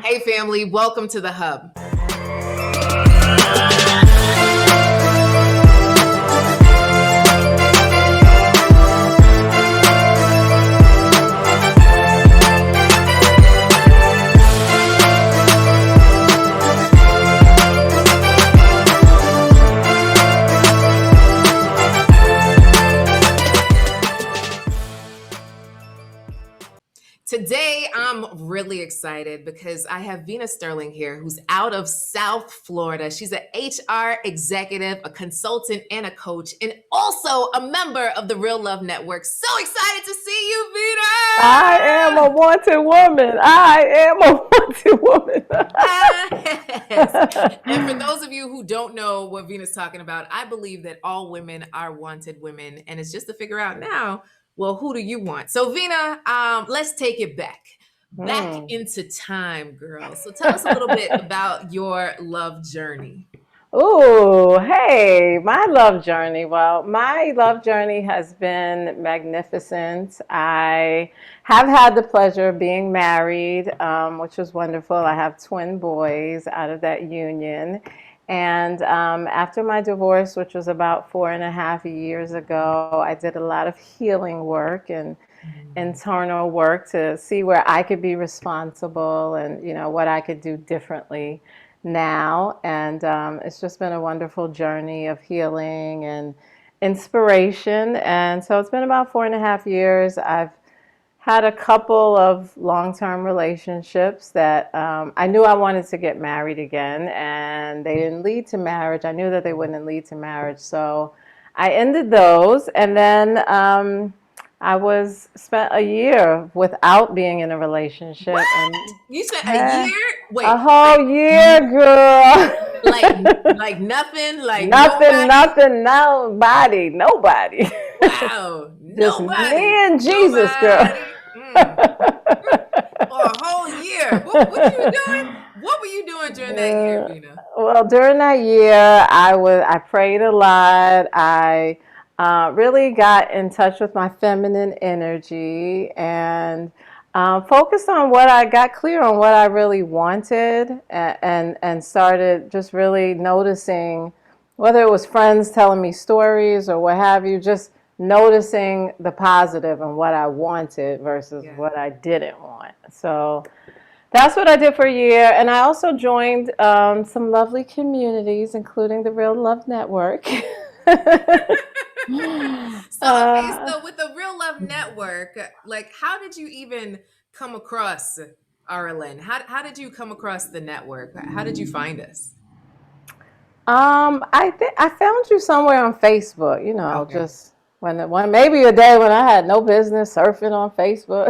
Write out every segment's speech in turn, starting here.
Hey family, welcome to the Hub. Today, I'm really excited because I have Vena Sterling here, who's out of South Florida. She's an HR executive, a consultant, and a coach, and also a member of the Real Love Network. So excited to see you, Vena! I am a wanted woman. Yes. And for those of you who don't know what Vena's talking about, I believe that all women are wanted women, and it's just to figure out now, well, who do you want? So, Vena, let's take it back into time, girl. So, tell us a little bit about your love journey. Ooh, hey, my love journey. Well, my love journey has been magnificent. I have had the pleasure of being married, which was wonderful. I have twin boys out of that union. And after my divorce, which was about 4.5 years ago, I did a lot of healing work and internal work to see where I could be responsible and, what I could do differently now. And it's just been a wonderful journey of healing and inspiration. And so it's been about 4.5 years. I've had a couple of long-term relationships that I knew I wanted to get married again, and they didn't lead to marriage. I knew that they wouldn't lead to marriage, so I ended those. And then I spent a year without being in a relationship. What? And You spent a year? Wait, a whole year, girl. like nothing, like nobody. Wow, Just nobody, me and Jesus, girl. For a whole year. What you were doing? What were you doing during that year, Vena? Well, during that year, I prayed a lot. I really got in touch with my feminine energy and focused on got clear on what I really wanted, and started just really noticing, whether it was friends telling me stories or what have you, just noticing the positive and what I wanted versus what I didn't want. So that's what I did for a year. And I also joined some lovely communities, including the Real Love Network. So with the Real Love Network, like, how did you even come across Arlen? How did you come across the network? How did you find us? I think I found you somewhere on Facebook, Okay. just maybe a day when I had no business surfing on Facebook.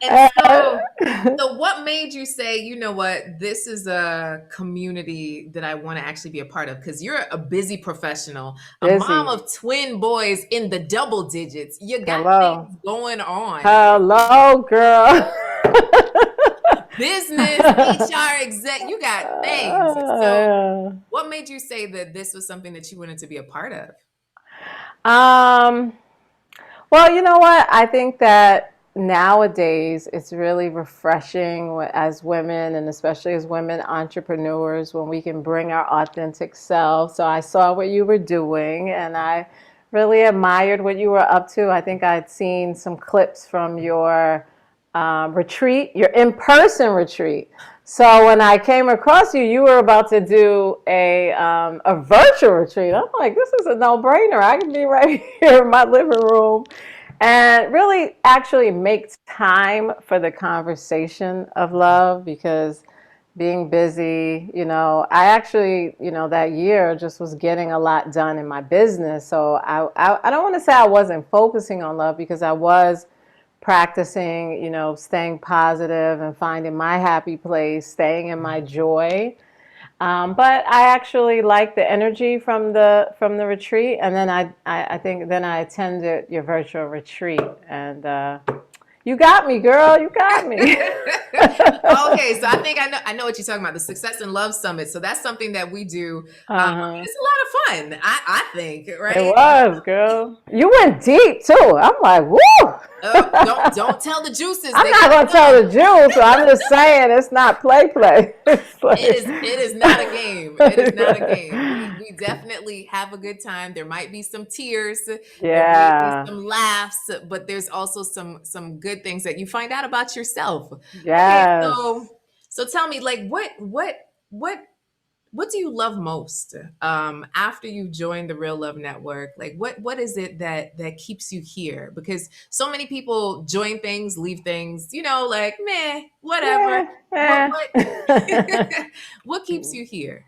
And so what made you say, you know what, this is a community that I want to actually be a part of? Because you're a busy professional, a mom of twin boys in the double digits. You got things going on. Hello, girl. Business, HR exec, you got things. So what made you say that this was something that you wanted to be a part of? Well, you know what? I think that nowadays it's really refreshing as women, and especially as women entrepreneurs, when we can bring our authentic self. So I saw what you were doing and I really admired what you were up to. I think I'd seen some clips from your retreat, your in-person retreat. So when I came across you, you were about to do a virtual retreat. I'm like, this is a no-brainer. I can be right here in my living room and really actually make time for the conversation of love, because being busy, I actually, that year just was getting a lot done in my business. So I don't want to say I wasn't focusing on love, because I was practicing, staying positive and finding my happy place, staying in my joy. But I actually liked the energy from the retreat, and then I think then I attended your virtual retreat, and you got me, girl. You got me. Okay, so I think I know what you're talking about, the Success and Love Summit. So that's something that we do. It's a lot of fun, I think, right? It was, girl. You went deep too. I'm like, woo. Don't tell the juices. I'm They're not gonna gonna tell come. the Jews, so I'm just saying it's not play. It's It is not a game. It is not a game. We definitely have a good time. There might be some tears, there may be yeah, some laughs, but there's also some good things that you find out about yourself. Okay, yes. so tell me, like, what what do you love most after you join the Real Love Network? Like, what is it that keeps you here? Because so many people join things, leave things, like meh, whatever. Yeah, What yeah. what keeps you here?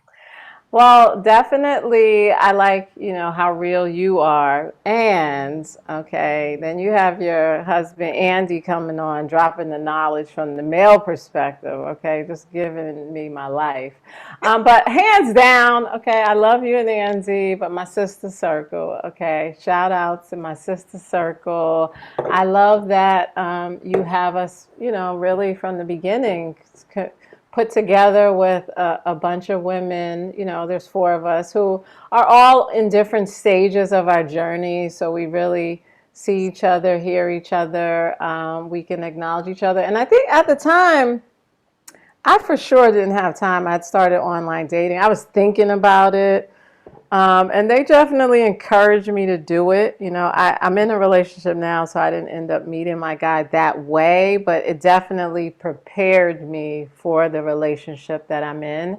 Well, definitely, I like, how real you are. And, okay, then you have your husband, Andy, coming on, dropping the knowledge from the male perspective, okay, just giving me my life. But hands down, okay, I love you and Andy, but my sister circle, okay, shout out to my sister circle. I love that you have us, really from the beginning put together with a bunch of women. There's four of us who are all in different stages of our journey. So we really see each other, hear each other. We can acknowledge each other. And I think at the time, I for sure didn't have time. I'd started online dating. I was thinking about it. And they definitely encouraged me to do it. I'm in a relationship now, so I didn't end up meeting my guy that way, but it definitely prepared me for the relationship that I'm in.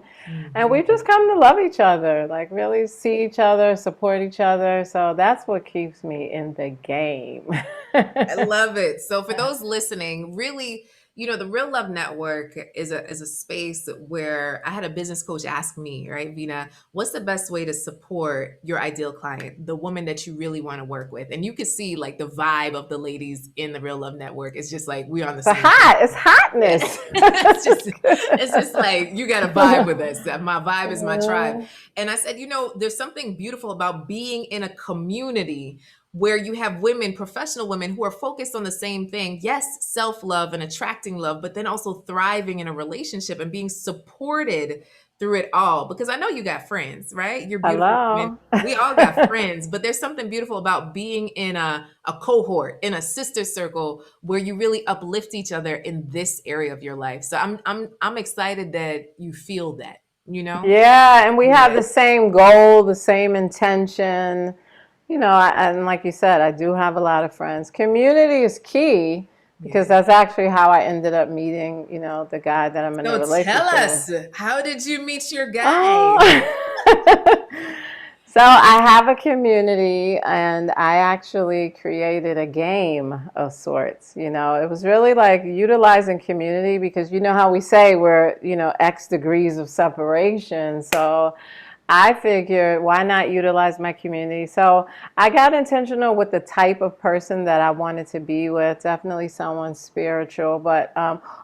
And we've Mhm. just come to love each other, like really see each other, support each other. So that's what keeps me in the game. I love it. So for those listening, really, the Real Love Network is a space where I had a business coach ask me, right, Vina, what's the best way to support your ideal client, the woman that you really want to work with? And you can see like the vibe of the ladies in the Real Love Network. It's just like we're on the But same page. hot, it's Yeah. hotness. It's just like you got to vibe with us. My vibe is my tribe. Uh, And I said, there's something beautiful about being in a community where you have women, professional women, who are focused on the same thing. Yes, self love and attracting love, but then also thriving in a relationship and being supported through it all. Because I know you got friends, right? You're beautiful women. Hello. We all got friends, but there's something beautiful about being in a cohort, in a sister circle where you really uplift each other in this area of your life. So I'm excited that you feel that, you know? Yeah, and we have Yeah. the same goal, the same intention. And like you said, I do have a lot of friends. Community is key because Yeah. that's actually how I ended up meeting, the guy that I'm in a So tell relationship with. us, how did you meet your guy? Oh. So I have a community and I actually created a game of sorts. It was really like utilizing community because you know how we say we're, X degrees of separation. So I figured, why not utilize my community? So I got intentional with the type of person that I wanted to be with. Definitely someone spiritual, but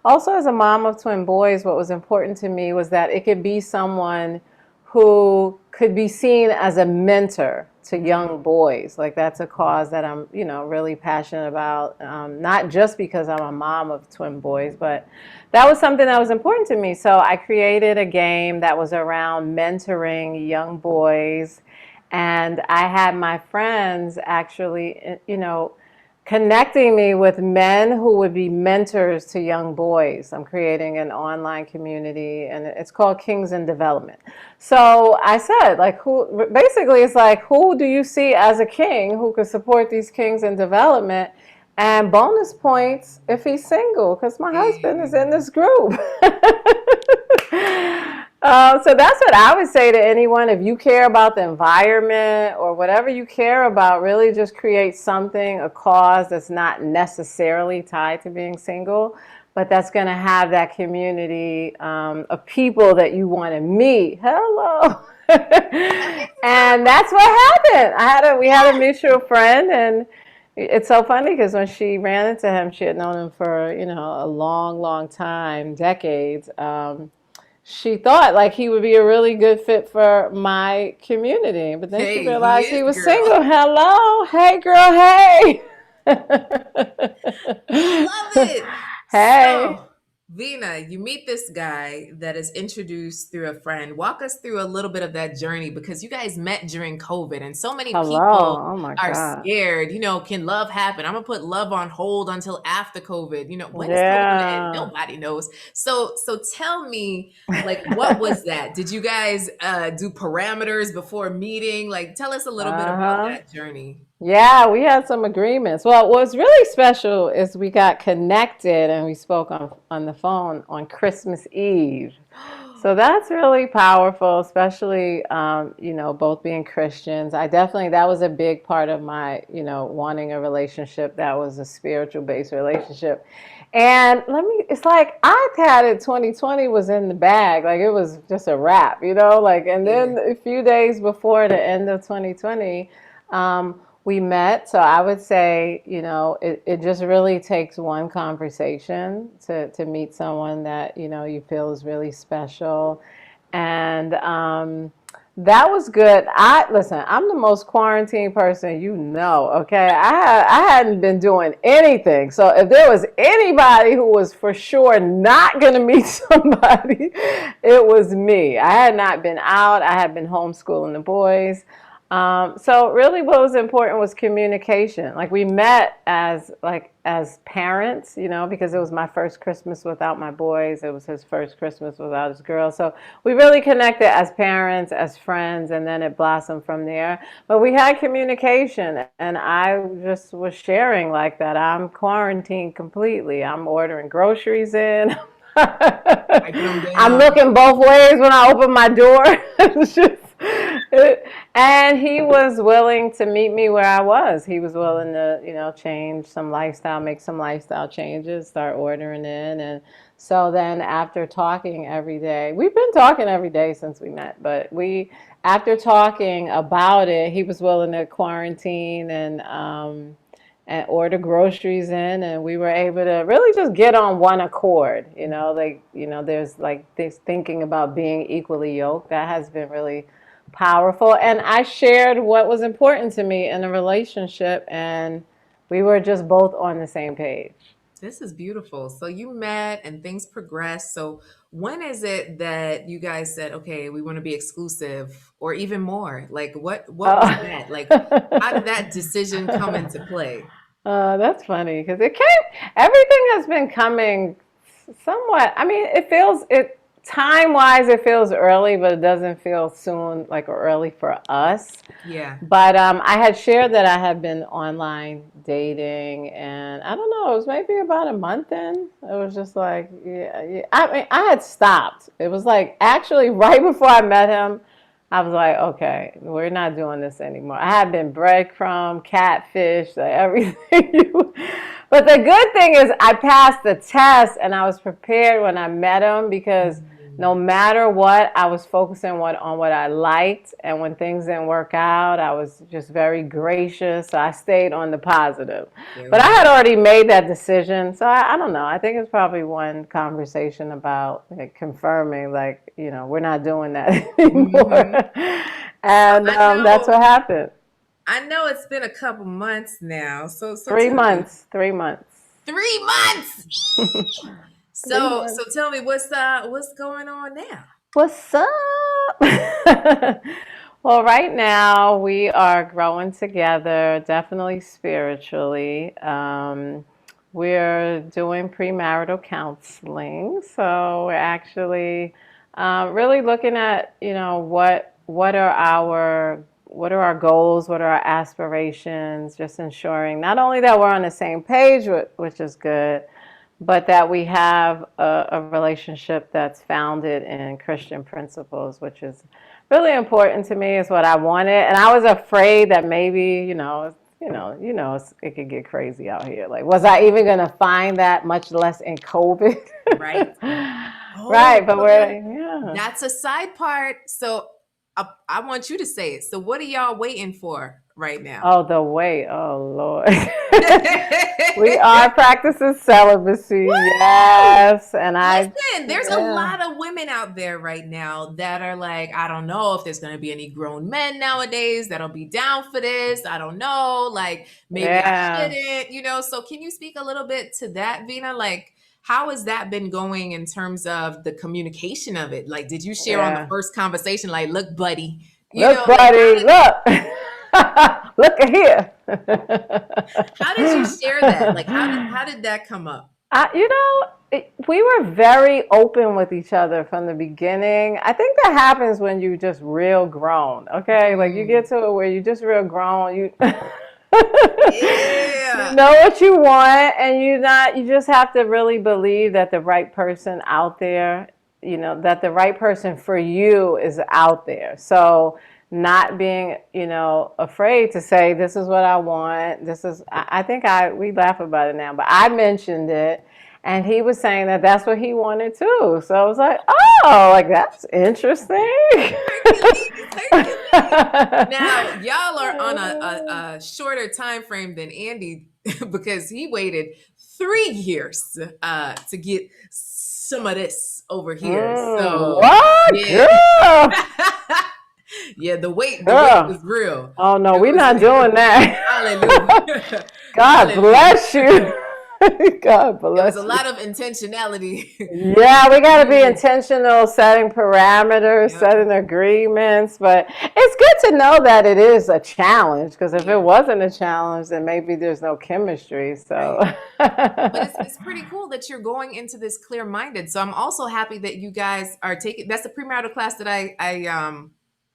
also as a mom of twin boys, what was important to me was that it could be someone who could be seen as a mentor to young boys. Like that's a cause that I'm, really passionate about. Not just because I'm a mom of twin boys, but that was something that was important to me. So I created a game that was around mentoring young boys. And I had my friends actually, connecting me with men who would be mentors to young boys. I'm creating an online community and it's called Kings in Development. So I said, like, who basically it's like, who do you see as a king who could support these kings in development? And bonus points if he's single, because my husband is in this group. So that's what I would say to anyone. If you care about the environment or whatever you care about, really just create something, a cause that's not necessarily tied to being single, but that's going to have that community of people that you want to meet. Hello. And that's what happened. We had a mutual friend, and it's so funny because when she ran into him, she had known him for, a long, long time, decades. She thought like he would be a really good fit for my community, but then she Hey, he realized he is, was girl. single. Hello, hey girl, hey. I love it. Hey. So, Vena, you meet this guy that is introduced through a friend. Walk us through a little bit of that journey because you guys met during COVID and so many Hello. people Oh my are God. scared. Can love happen? I'm gonna put love on hold until after COVID. When is COVID gonna end? Yeah. Nobody knows. So tell me, like, what was that? Did you guys do parameters before meeting? Like, tell us a little bit about Uh-huh. that journey. Yeah, we had some agreements. Well, what's really special is we got connected and we spoke on the phone on Christmas Eve. So that's really powerful, especially, both being Christians. That was a big part of my, wanting a relationship that was a spiritual based relationship. And it's like I had it 2020 was in the bag. Like it was just a wrap, and Yeah. then a few days before the end of 2020, we met. So I would say, it just really takes one conversation to meet someone that, you feel is really special. And that was good. Listen, I'm the most quarantine person okay? I hadn't been doing anything. So if there was anybody who was for sure not going to meet somebody, it was me. I had not been out. I had been homeschooling the boys. So really what was important was communication. Like we met as parents, because it was my first Christmas without my boys. It was his first Christmas without his girls. So we really connected as parents, as friends, and then it blossomed from there. But we had communication and I just was sharing like that. I'm quarantined completely. I'm ordering groceries in. Wiping them I'm down. looking both ways when I open my door. It's just, and he was willing to meet me where I was. He was willing to, change some lifestyle, make some lifestyle changes, start ordering in. And so then after talking every day, we've been talking every day since we met, but after talking about it, he was willing to quarantine and order groceries in, and we were able to really just get on one accord. There's like this thinking about being equally yoked that has been really powerful. And I shared what was important to me in a relationship, and we were just both on the same page. This is beautiful. So you met and things progressed. So when is it that you guys said, okay, we want to be exclusive or even more? Like what was Uh, that? Like how did that decision come into play? that's funny because everything has been coming somewhat. I mean, it time wise, it feels early, but it doesn't feel soon, like early for us. Yeah. But I had shared that I had been online dating, and I don't know, it was maybe about a month in. It was just like, yeah, yeah. I mean, I had stopped. It was like actually right before I met him, I was like, okay, we're not doing this anymore. I had been breadcrumb, catfish, like everything. But the good thing is I passed the test and I was prepared when I met him because no matter what, I was focusing on what I liked. And when things didn't work out, I was just very gracious. So I stayed on the positive. There But we I go. had already made that decision. So I don't know. I think it's probably one conversation about like, confirming, like, we're not doing that Hmm. anymore. And I that's know what happened. I know it's been a couple months now. So Three tell me. months, 3 months. 3 months. 3 months. So tell me what's going on now? What's up? Well, right now we are growing together, definitely spiritually. We're doing premarital counseling, so we're actually really looking at, what are our goals, what are our aspirations, just ensuring not only that we're on the same page, which is good, but that we have a relationship that's founded in Christian principles, which is really important to me, is what I wanted. And I was afraid that maybe, it could get crazy out here. Like, was I even gonna find that, much less in COVID? Right. Right, Oh, but so then yeah. that's a side part. So I want you to say it. So what are y'all waiting for right now? Oh, the way. Oh, Lord. We are practicing celibacy, Woo! yes. And Listen, there's a yeah. lot of women out there right now that are like, I don't know if there's going to be any grown men nowadays that'll be down for this. I don't know. Like, maybe I Yeah. shouldn't. So can you speak a little bit to that, Vina? Like, How has that been going in terms of the communication of it? Like, did you share on the Yeah. first conversation, like, look, buddy, Look, like buddy, look. Look at here. how did you share that? Like, how did that come up? We were very open with each other from the beginning. I think that happens when you just real grown. Okay, like you get to it where you just real grown. You you Yeah. know what you want, and you just have to really believe that the right person out there, that the right person for you is out there. So not being, afraid to say, this is what I want. I think we laugh about it now, but I mentioned it, and he was saying that that's what he wanted too. So I was like, oh, like that's interesting. Hercules. Now, y'all are on a shorter time frame than Andy because he waited 3 years to get some of this over here. So What, yeah. girl? Yeah, the wait was real. Oh no, we're not doing that. Hallelujah. God Hallelujah. bless you. God bless There was a you. lot of intentionality. Yeah, we got to be intentional, setting parameters, setting agreements. But it's good to know that it is a challenge, because if it wasn't a challenge, then maybe there's no chemistry. So, But it's pretty cool that you're going into this clear-minded. So I'm also happy that you guys are taking. That's the premarital class that I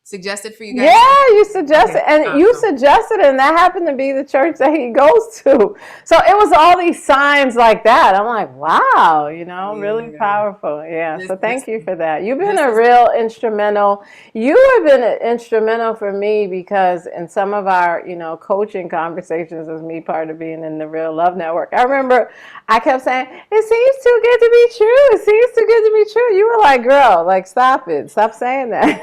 suggested for you guys. yeah, you suggested, and awesome. you suggested, and that happened to be the church that he goes to. So it was all these signs like that. I'm like, wow, really powerful. Yeah. So thank you for that. You've been a real instrumental. You have been instrumental for me, because in some of our, coaching conversations as me part of being in the Real Love Network, I remember I kept saying, it seems too good to be true. It seems too good to be true. You were like, girl, like, stop it. Stop saying that.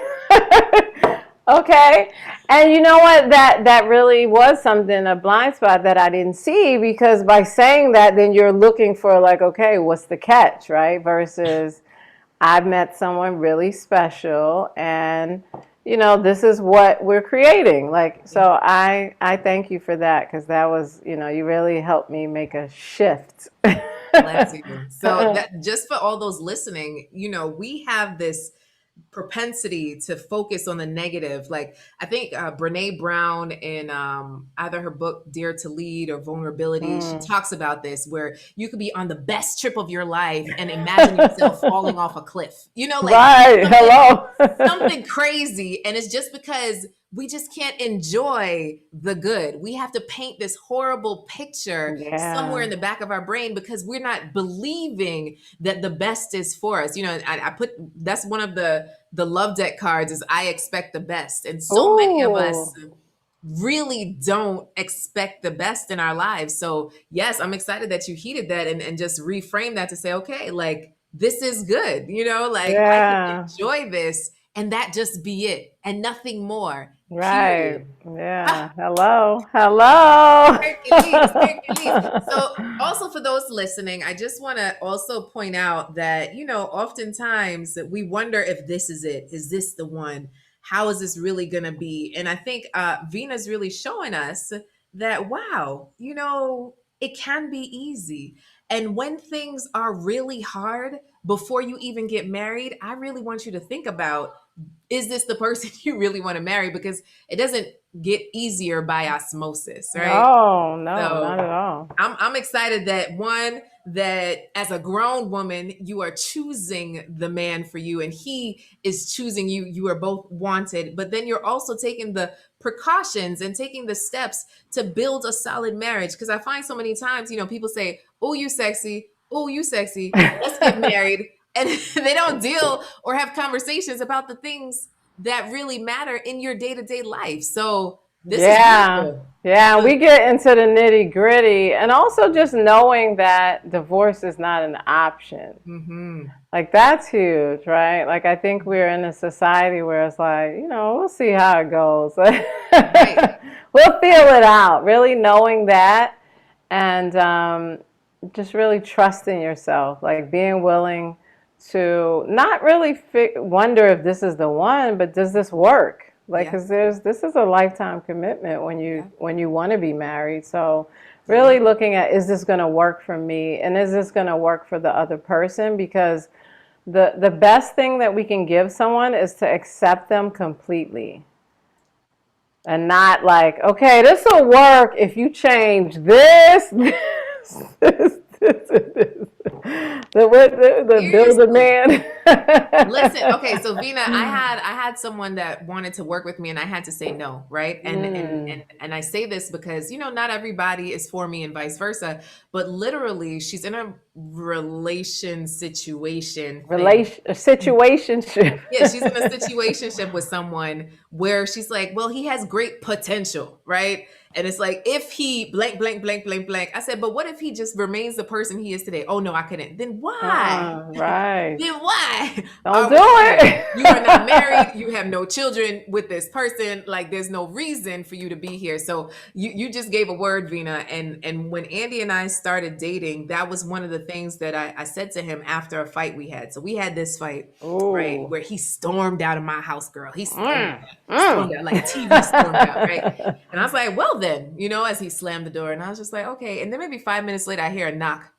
Okay. And you know what? That really was something, a blind spot that I didn't see, because by saying that, then you're looking for like, okay, what's the catch, right? Versus I've met someone really special, and this is what we're creating. Like, so I thank you for that, because that was, you really helped me make a shift. Bless you. So that, just for all those listening, we have this propensity to focus on the negative. Like, I think Brene Brown in either her book Dare to Lead or Vulnerability, she talks about this, where you could be on the best trip of your life and imagine yourself falling off a cliff. Right. Hello. Something crazy. And it's just because we just can't enjoy the good. We have to paint this horrible picture somewhere in the back of our brain, because we're not believing that the best is for us. I put, that's one of the love deck cards, is I expect the best. And so many of us really don't expect the best in our lives. So yes, I'm excited that you heeded that and just reframe that to say, okay, like, this is good, I can enjoy this, and that just be it, and nothing more. Right. Period. Yeah. Hello. Hercules. So also, for those listening, I just want to also point out that, oftentimes we wonder if this is it. Is this the one? How is this really going to be? And I think Vena's really showing us that, wow, it can be easy. And when things are really hard, before you even get married, I really want you to think about, is this the person you really want to marry? Because it doesn't get easier by osmosis, right? Oh, no, not at all. I'm excited that as a grown woman, you are choosing the man for you, and he is choosing you. You are both wanted, but then you're also taking the precautions and taking the steps to build a solid marriage. Because I find so many times, people say, oh, you sexy. Oh, you sexy. Let's get married. And they don't deal or have conversations about the things that really matter in your day-to-day life. So this is beautiful. Yeah, we get into the nitty-gritty, and also just knowing that divorce is not an option. Mm-hmm. Like, that's huge, right? Like, I think we're in a society where it's like, we'll see how it goes. Right. We'll feel it out. Really knowing that, and just really trusting yourself, like being willing to not really wonder if this is the one, but does this work? Like, because this is a lifetime commitment when you want to be married. So Really looking at, is this going to work for me, and is this going to work for the other person? Because the best thing that we can give someone is to accept them completely. And not like, okay, this will work if you change this, this. The builder man. Listen, okay, so Vina, I had someone that wanted to work with me and I had to say no, right? And I say this because, not everybody is for me and vice versa, but literally she's in a Situationship. Yeah, she's in a situationship with someone where she's like, well, he has great potential, right? And it's like, if he blank, blank, blank, blank, blank. I said, but what if he just remains the person he is today? Oh, no, I couldn't. Then why? Right. Then why? Don't do it. You are not married. You have no children with this person. Like, there's no reason for you to be here. So you just gave a word, Vina. And when Andy and I started dating, that was one of the things that I said to him after a fight we had. So we had this fight, right, where he stormed out of my house, girl. He stormed out, like TV stormed out, right? And I was like, well then, as he slammed the door, and I was just like, okay. And then maybe 5 minutes later, I hear a knock.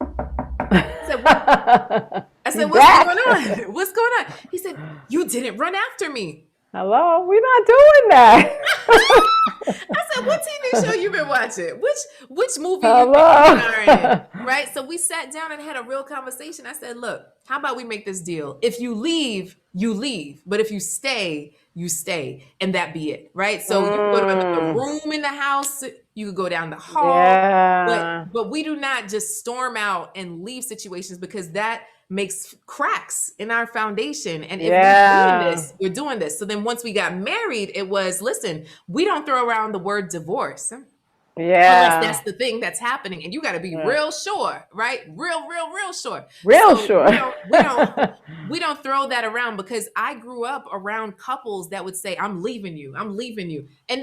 I said, what? I said, what's going on? What's going on? He said, you didn't run after me. Hello, we're not doing that. I said, what TV show you been watching? Which movie you been in? Right? So we sat down and had a real conversation. I said, look, how about we make this deal? If you leave, you leave. But if you stay, you stay. And that be it. Right? So you can go to another room in the house. You could go down the hall. Yeah. But we do not just storm out and leave situations, because that makes cracks in our foundation. And if we're doing this. So then once we got married, it was, listen, we don't throw around the word divorce. Yeah. Unless that's the thing that's happening. And you got to be real sure, right? Real sure. Sure. We don't throw that around, because I grew up around couples that would say, I'm leaving you. And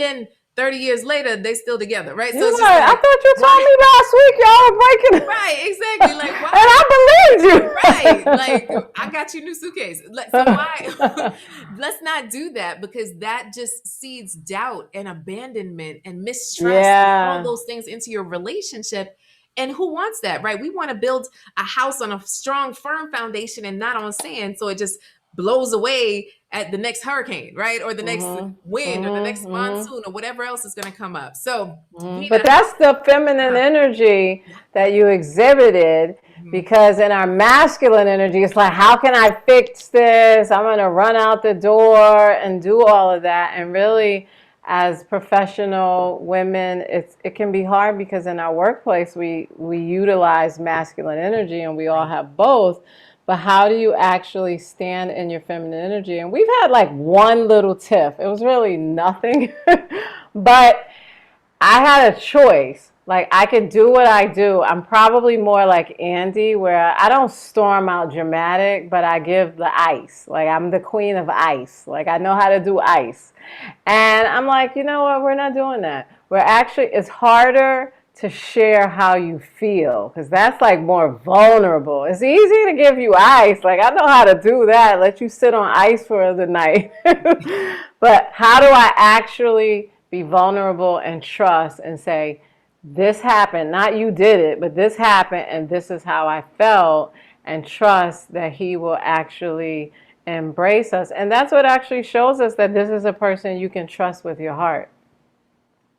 then 30 years later, they still together, right? So it's just like, I thought you told me last week y'all were breaking. Right, exactly. Like, why? And I believed you. Right. Like, I got you a new suitcase. So why? Let's not do that, because that just seeds doubt and abandonment and mistrust and all those things into your relationship. And who wants that, right? We want to build a house on a strong, firm foundation and not on sand, so it just blows away at the next hurricane, right? Or the next wind or the next monsoon or whatever else is going to come up. So, but that's the feminine energy that you exhibited, because in our masculine energy, it's like, how can I fix this? I'm going to run out the door and do all of that. And really, as professional women, it can be hard, because in our workplace, we utilize masculine energy, and we all have both. But how do you actually stand in your feminine energy? And we've had like one little tiff. It was really nothing. But I had a choice. Like, I could do what I do. I'm probably more like Andy, where I don't storm out dramatic, but I give the ice. Like, I'm the queen of ice. Like, I know how to do ice. And I'm like, you know what? We're not doing that. It's harder to share how you feel, because that's like more vulnerable. It's easy to give you ice. Like, I know how to do that. Let you sit on ice for the night. But how do I actually be vulnerable and trust and say, this happened, not you did it, but this happened and this is how I felt, and trust that he will actually embrace us. And that's what actually shows us that this is a person you can trust with your heart.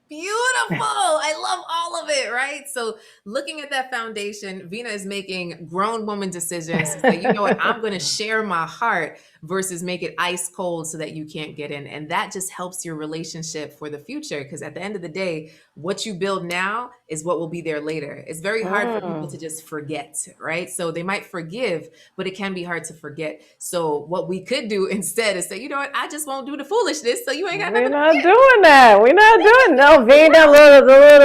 Beautiful. I love all of it, right? So looking at that foundation, Vena is making grown woman decisions to say, you know what, I'm going to share my heart versus make it ice cold so that you can't get in. And that just helps your relationship for the future, because at the end of the day, what you build now is what will be there later. It's very hard for people to just forget, right? So they might forgive, but it can be hard to forget. So what we could do instead is say, you know what, I just won't do the foolishness, so you ain't got nothing to forget. Doing that. We're not doing no. Vena,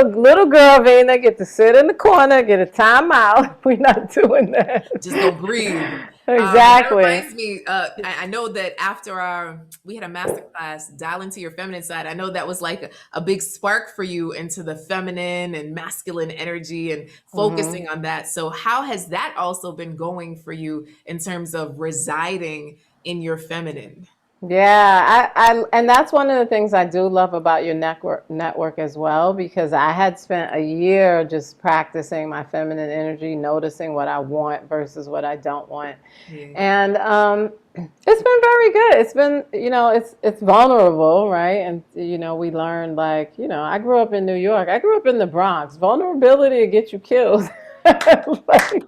little girl Vena, get to sit in the corner, get a timeout. We're not doing that. Just don't breathe. Exactly. That reminds me, I know that after we had a masterclass, Dial Into Your Feminine Side. I know that was like a big spark for you into the feminine and masculine energy and focusing on that. So how has that also been going for you in terms of residing in your feminine? Yeah, and that's one of the things I do love about your network as well, because I had spent a year just practicing my feminine energy, noticing what I want versus what I don't want. Yeah. And it's been very good. It's been, it's vulnerable, right? And we learned, like, I grew up in New York. I grew up in the Bronx. Vulnerability will get you killed. Like,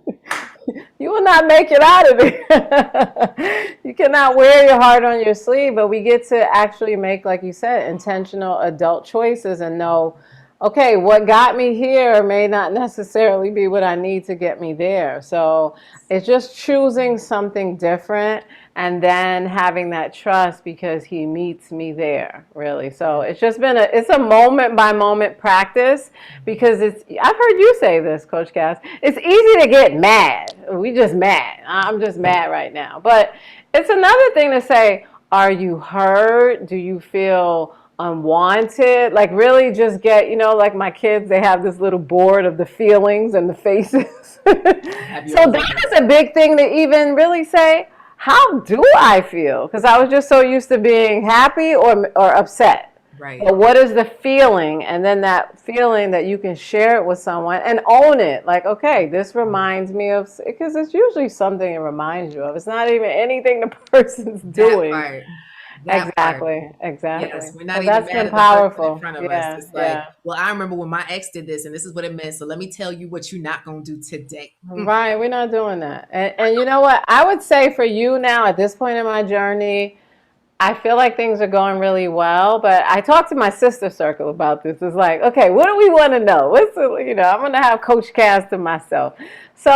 you will not make it out of it. You cannot wear your heart on your sleeve, but we get to actually make, like you said, intentional adult choices and know, okay, what got me here may not necessarily be what I need to get me there. So it's just choosing something different and then having that trust because he meets me there, really. So it's just been it's a moment by moment practice, because I've heard you say this, Coach Cass, it's easy to get mad. We just mad. I'm just mad right now. But it's another thing to say, are you hurt? Do you feel unwanted? Like, really just get, like my kids, they have this little board of the feelings and the faces. Have you So ever? that is a big thing to even really say, how do I feel? Because I was just so used to being happy or upset. Right. But what is the feeling? And then that feeling that you can share it with someone and own it. Like, okay, this reminds me of, because it's usually something it reminds you of. It's not even anything the person's That doing. part. That part. Exactly, exactly. Yes, we're not So even that's mad been at the person in powerful. front of us. Yeah, It's like, yeah. well, I remember when my ex did this, and this is what it meant. So let me tell you what you're not gonna do today. Mm. Right, we're not doing that. And you know what? I would say for you now at this point in my journey, I feel like things are going really well, but I talked to my sister circle about this. It's like, okay, what do we want to know? I'm going to have Coach Cass to myself. So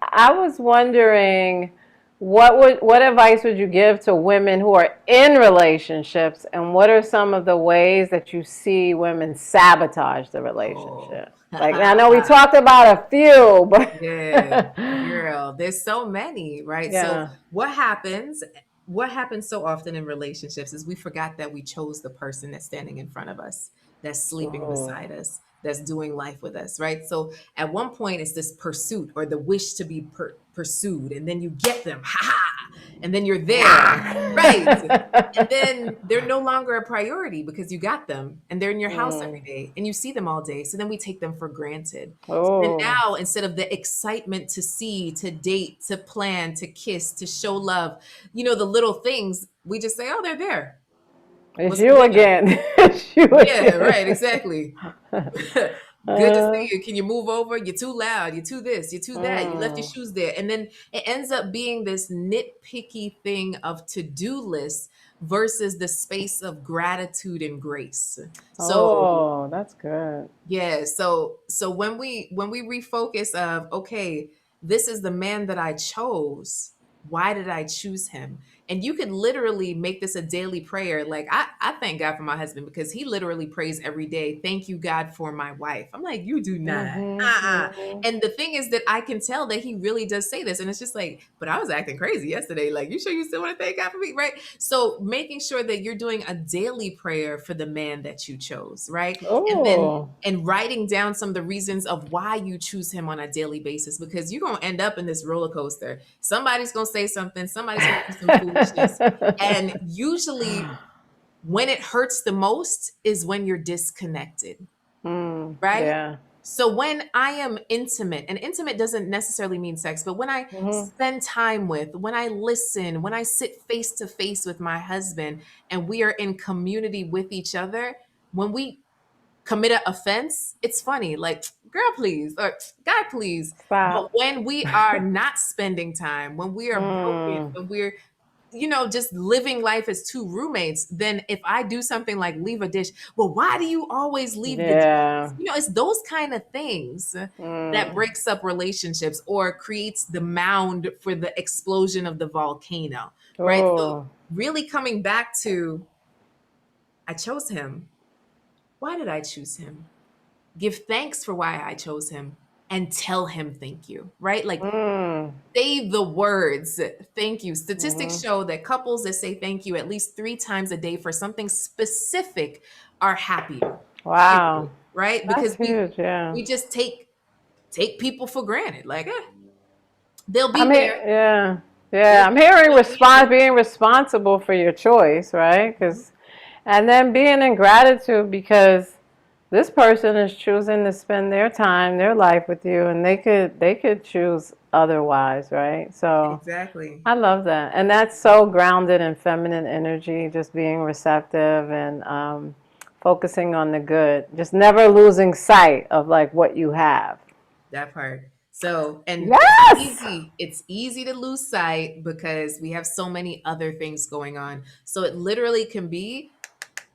I was wondering, what advice would you give to women who are in relationships, and what are some of the ways that you see women sabotage the Oh, relationship? Like, I know we talked about a few, yeah, but girl, there's so many, right? So yeah. what happens? What happens so often in relationships is we forgot that we chose the person that's standing in front of us, that's sleeping Oh. beside us, that's doing life with us, right? So at one point, it's this pursuit or the wish to be pursued, and then you get them, ha ha, and then you're there, right? And then they're no longer a priority because you got them and they're in your house every Mm. day and you see them all day. So then we take them for granted. So then Oh. now, instead of the excitement to see, to date, to plan, to kiss, to show love, the little things, we just say, oh, they're there. It's What's for you dinner? again. It's you Yeah, again. right, exactly. Good to see Uh, you. Can you move over? You're too loud. You're too this. You're too that. You left your mm, shoes there. And then it ends up being this nitpicky thing of to do lists versus the space of gratitude and grace. So oh, that's good. yeah, so when we refocus of, okay, this is the man that I chose. Why did I choose him? And you could literally make this a daily prayer. Like I thank God for my husband because he literally prays every day. Thank you, God, for my wife. I'm like, you do not. Hmm. And the thing is that I can tell that he really does say this. And it's just like, but I was acting crazy yesterday. Like, you sure you still want to thank God for me? Right. So making sure that you're doing a daily prayer for the man that you chose, right? And then Oh, and writing down some of the reasons of why you choose him on a daily basis, because you're going to end up in this roller coaster. Somebody's going to say something, somebody's going to do some foolishness. And usually when it hurts the most is when you're disconnected, right? yeah. So when I am intimate, and intimate doesn't necessarily mean sex, but when I Hmm. spend time with, when I listen, when I sit face to face with my husband and we are in community with each other, when we commit an offense, it's funny, like, girl, please, or guy, please. But Stop. when we are not spending time, when we are broken, Mm, when we're just living life as two roommates, then if I do something like leave a dish, well, why do you always leave the dishes? yeah. It's those kind of things that Mm. breaks up relationships or creates the mound for the explosion of the volcano, right? So Oh. really coming back to, I chose him. Why did I choose him? Give thanks for why I chose him and tell him thank you, right? Like, Mm. say the words thank you. Statistics Hmm. show that couples that say thank you at least 3 times a day for something specific are happier. Wow. Period. Right? That's Because we huge. Yeah. we just take people for granted. Like, they'll I be mean, there. yeah. Yeah, I'm hearing being responsible for your choice, right? And then being in gratitude because this person is choosing to spend their time, their life with you, and they could choose otherwise, right? So Exactly. I love that, and that's so grounded in feminine energy, just being receptive and focusing on the good, just never losing sight of like what you have. That part. So, and Yes. it's easy to lose sight because we have so many other things going on. So it literally can be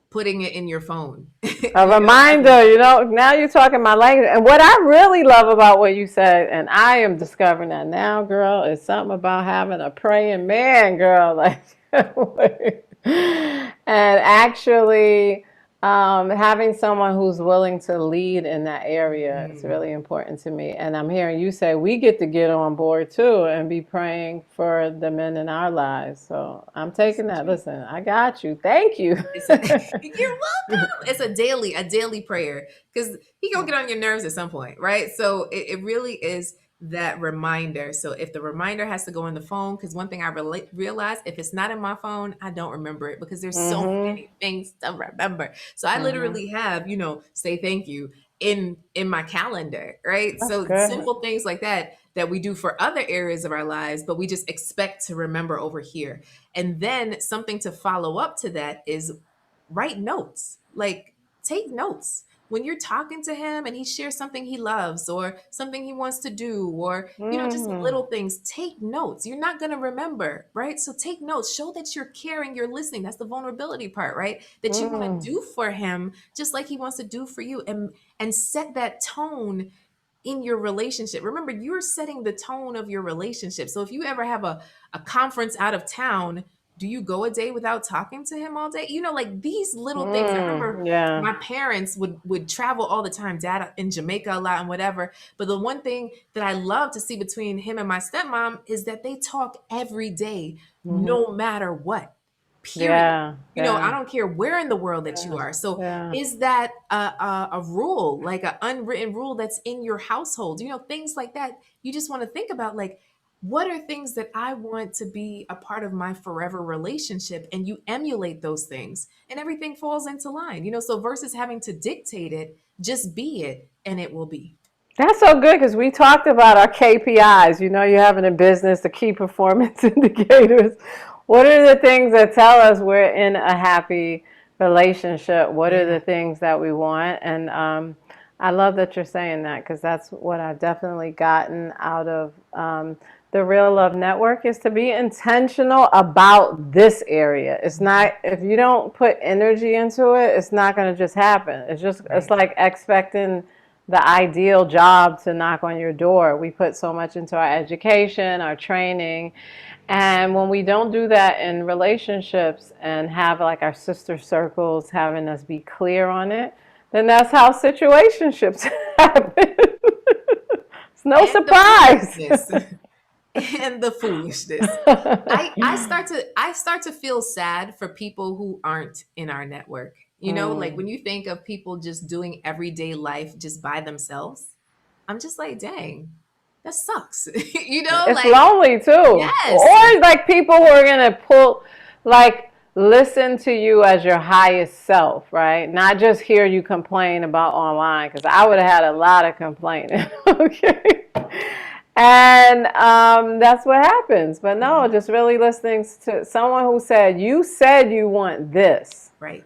putting it in your phone. A reminder, now you're talking my language. And what I really love about what you said, and I am discovering that now, girl, is something about having a praying man, girl. Like, and actually having someone who's willing to lead in that area is Mm, really important to me. And I'm hearing you say we get to get on board too and be praying for the men in our lives. So I'm taking so that. true. Listen, I got you. Thank you. It's a, you're welcome. It's a daily prayer because he gonna get on your nerves at some point, right? So it really is that reminder. So if the reminder has to go in the phone, because one thing I realize, if it's not in my phone, I don't remember it because there's so Mm-hmm. many things to remember. So I Mm-hmm. literally have, say thank you in my calendar, right? That's So good. simple things like that we do for other areas of our lives, but we just expect to remember over here. And then something to follow up to that is write notes. Like, take notes. When you're talking to him and he shares something he loves or something he wants to do, or, just Mm-hmm. little things, take notes. You're not going to remember, right? So take notes. Show that you're caring, you're listening. That's the vulnerability part, right? That you want to Mm-hmm. do for him just like he wants to do for you, and set that tone in your relationship. Remember, you're setting the tone of your relationship. So if you ever have a conference out of town, do you go a day without talking to him all day? Like these little things. I remember Yeah. my parents would travel all the time, dad in Jamaica a lot and whatever. But the one thing that I love to see between him and my stepmom is that they talk every day, Mm-hmm. no matter what. Period. Yeah. I Yeah. don't care where in the world that you Yeah. are. So Yeah. is that a rule, like an unwritten rule that's in your household? Things like that. You just want to think about, like, what are things that I want to be a part of my forever relationship? And you emulate those things and everything falls into line. So versus having to dictate it, just be it and it will be. That's so good because we talked about our KPIs. You're having a business, the key performance indicators. What are the things that tell us we're in a happy relationship? What are Yeah. the things that we want? And I love that you're saying that because that's what I've definitely gotten out of the Real Love Network is to be intentional about this area. It's not, if you don't put energy into it, it's not going to just happen. It's Right. like expecting the ideal job to knock on your door. We put so much into our education, our training. And when we don't do that in relationships and have like our sister circles having us be clear on it, then that's how situationships happen. It's no And the surprise. foolishness. And the foolishness. I start to feel sad for people who aren't in our network. Like Mm. when you think of people just doing everyday life just by themselves, I'm just like, dang, that sucks. It's Like, lonely too. yes, Or like people who are going to listen to you as your highest self, right? Not just hear you complain about online, because I would have had a lot of complaining. Okay. And that's what happens. But no, just really listening to someone who said you want this. right.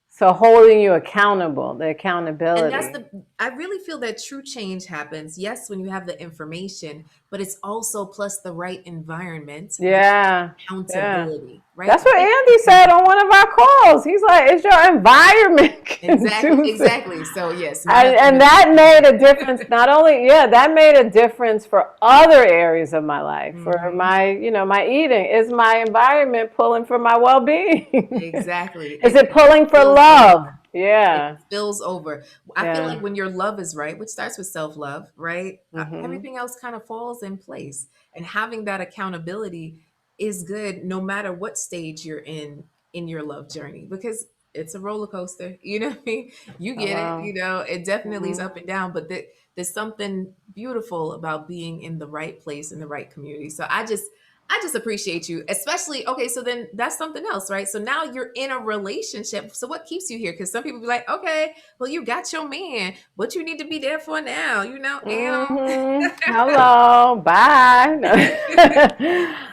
So holding you accountable, the And that's accountability. I really feel that true change happens, yes, when you have the information, but it's also plus the right environment with Yeah. Yeah. accountability, right? That's what Big Andy said on one of our calls. He's like, it's your environment can Exactly, do things. exactly. So yes, my And opinion. that made a difference. Not only, yeah, that made a difference for other areas of my life. For Mhm. my eating. Is my environment pulling for my well-being? Exactly. Is It it pulling for spills love? over. It Yeah. spills over. I feel Yeah. like when your love is right, which starts with self-love, right? Hmm. Everything else kind of falls in place. And having that accountability is good no matter what stage you're in your love journey, because it's a roller coaster. You know what I mean? You get it, Wow. it definitely is Hmm. up and down, but there's something beautiful about being in the right place in the right community. So I just appreciate you, especially, okay, so then that's something else, right? So now you're in a relationship. So what keeps you here? Because some people be like, okay, well, you got your man, what you need to be there for now, Hello, bye.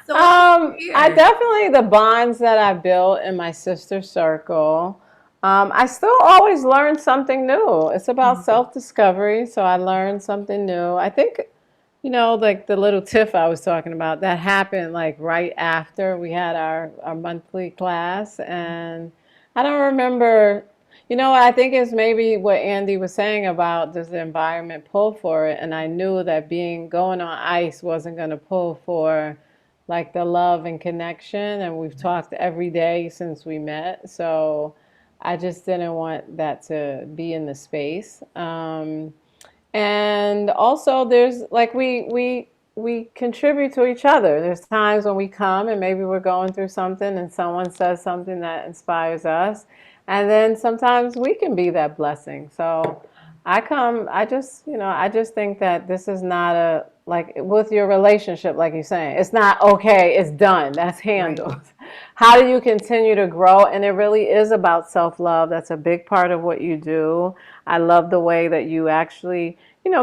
So what keeps you I here? definitely, the bonds that I built in my sister circle. I still always learn something new. It's about Mhm. self-discovery, so I learned something new. I think, like the little tiff I was talking about, that happened like right after we had our monthly class. And I don't remember, I think it's maybe what Andy was saying about does the environment pull for it. And I knew that going on ice wasn't going to pull for like the love and connection. And we've talked every day since we met. So I just didn't want that to be in the space. And also there's like we contribute to each other. There's times when we come and maybe we're going through something and someone says something that inspires us, and then sometimes we can be that blessing. So I just think that this is not a, like with your relationship, like you're saying, it's not okay, it's done, that's Right. handled. How do you continue to grow? And it really is about self-love. That's a big part of what you do. I love the way that you actually,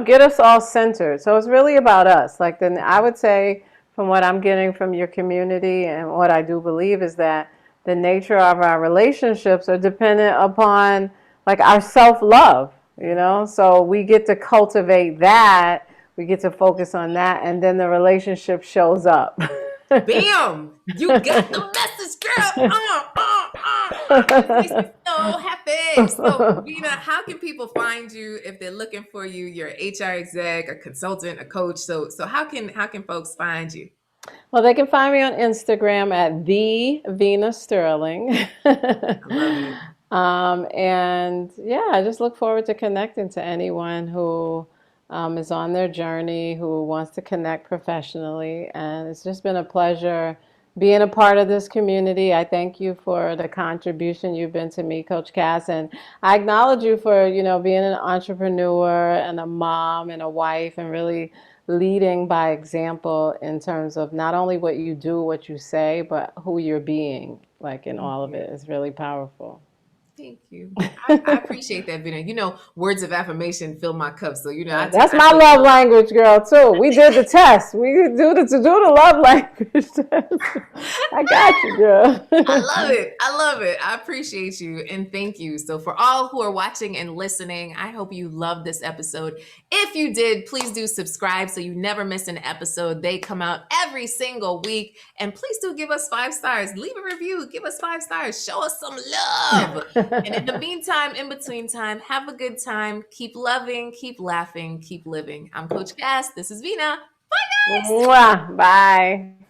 get us all centered. So it's really about us. Like, then I would say, from what I'm getting from your community and what I do believe, is that the nature of our relationships are dependent upon like our self-love, So we get to cultivate that. We get to focus on that, and then the relationship shows up. Bam! You got the message, girl. This makes me so happy. So, Vina, how can people find you if they're looking for you? You're an HR exec, a consultant, a coach. So how can folks find you? Well, they can find me on Instagram at the Vena Sterling. I love it. And yeah, I just look forward to connecting to anyone who is on their journey, who wants to connect professionally. And it's just been a pleasure being a part of this community. I thank you for the contribution you've been to me, Coach Cass. And I acknowledge you for, being an entrepreneur and a mom and a wife, and really leading by example in terms of not only what you do, what you say, but who you're being, like in Thank all of you. it is really powerful. Thank you. I appreciate that, Vina. Words of affirmation fill my cup. So, Yeah, that's my take love notes. language, girl, too. We did the test. We to do the love language test. I got you, I girl. love it. I love it. I appreciate you and thank you. So, for all who are watching and listening, I hope you loved this episode. If you did, please do subscribe so you never miss an episode. They come out every single week. And please do give us 5 stars. Leave a review. Give us 5 stars. Show us some love. And in the meantime, in between time, have a good time. Keep loving, keep laughing, keep living. I'm Coach Cass. This is Vina. Bye, guys. Mwah. Bye.